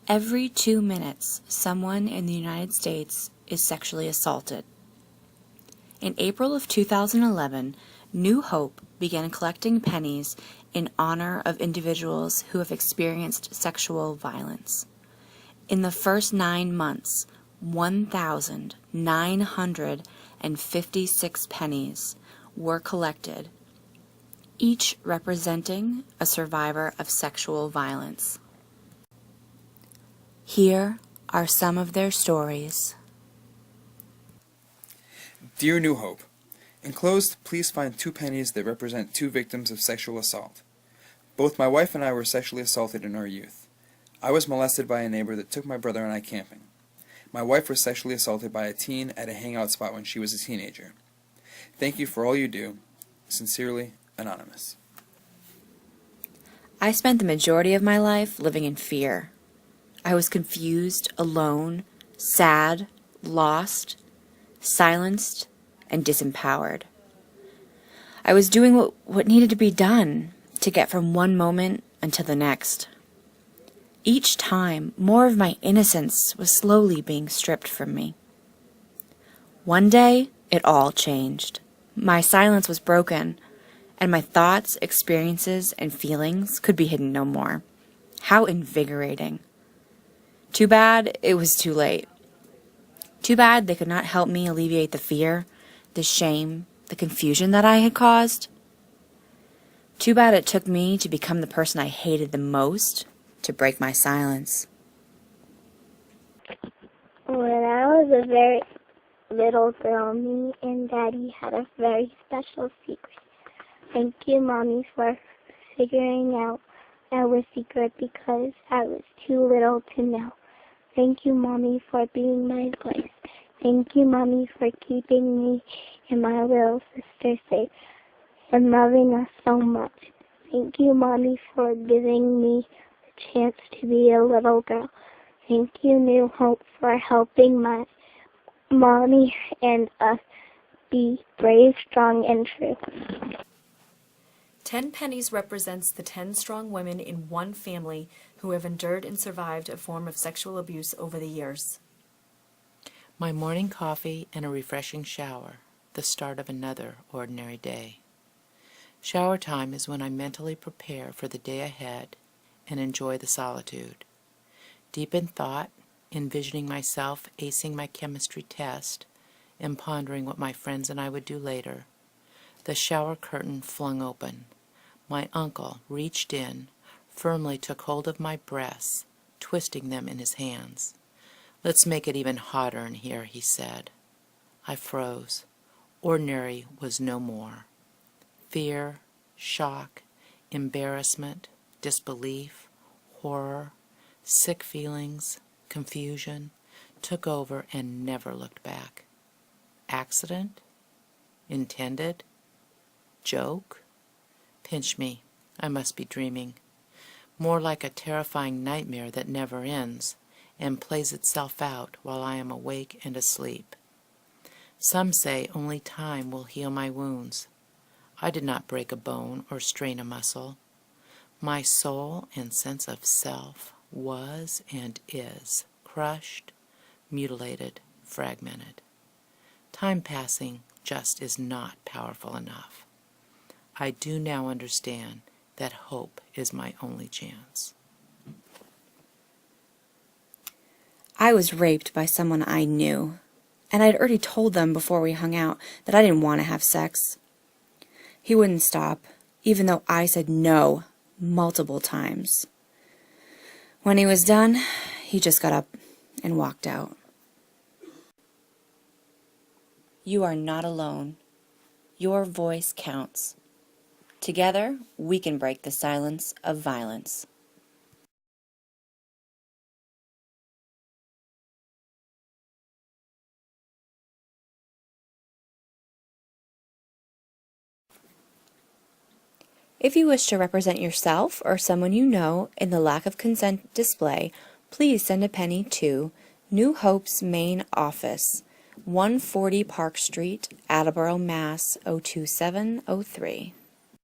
Every 2 minutes, someone in the United States is sexually assaulted. In April of 2011, New Hope began collecting pennies in honor of individuals who have experienced sexual violence. In the first 9 months, 1,956 pennies were collected, each representing a survivor of sexual violence. Here are some of their stories. Dear New Hope, enclosed, please find 2 pennies that represent 2 victims of sexual assault. Both my wife and I were sexually assaulted in our youth. I was molested by a neighbor that took my brother and I camping. My wife was sexually assaulted by a teen at a hangout spot when she was a teenager. Thank you for all you do. Sincerely, Anonymous. I spent the majority of my life living in fear. I was confused, alone, sad, lost, silenced, and disempowered. I was doing what needed to be done to get from one moment until the next. Each time, more of my innocence was slowly being stripped from me. One day, it all changed. My silence was broken, and my thoughts, experiences, and feelings could be hidden no more. How invigorating. Too bad it was too late. Too bad they could not help me alleviate the fear, the shame, the confusion that I had caused. Too bad it took me to become the person I hated the most to break my silence. When I was a very little girl, me and Daddy had a very special secret. Thank you, Mommy, for figuring out our secret because I was too little to know. Thank you, Mommy, for being my voice. Thank you, Mommy, for keeping me and my little sister safe and loving us so much. Thank you, Mommy, for giving me the chance to be a little girl. Thank you, New Hope, for helping my Mommy and us be brave, strong, and true. 10 pennies represents the 10 strong women in one family who have endured and survived a form of sexual abuse over the years. My morning coffee and a refreshing shower, the start of another ordinary day. Shower time is when I mentally prepare for the day ahead and enjoy the solitude. Deep in thought, envisioning myself acing my chemistry test and pondering what my friends and I would do later, the shower curtain flung open. My uncle reached in, firmly took hold of my breasts, twisting them in his hands. "Let's make it even hotter in here," he said. I froze. Ordinary was no more. Fear, shock, embarrassment, disbelief, horror, sick feelings, confusion took over and never looked back. Accident? Intended? Joke? Pinch me, I must be dreaming. More like a terrifying nightmare that never ends and plays itself out while I am awake and asleep. Some say only time will heal my wounds. I did not break a bone or strain a muscle. My soul and sense of self was and is crushed, mutilated, fragmented. Time passing just is not powerful enough. I do now understand that hope is my only chance. I was raped by someone I knew, and I'd already told them before we hung out that I didn't want to have sex. He wouldn't stop, even though I said no multiple times. When he was done, he just got up and walked out. You are not alone. Your voice counts. Together, we can break the silence of violence. If you wish to represent yourself or someone you know in the lack of consent display, please send a penny to New Hope's main office, 140 Park Street, Attleboro, Mass. 02703.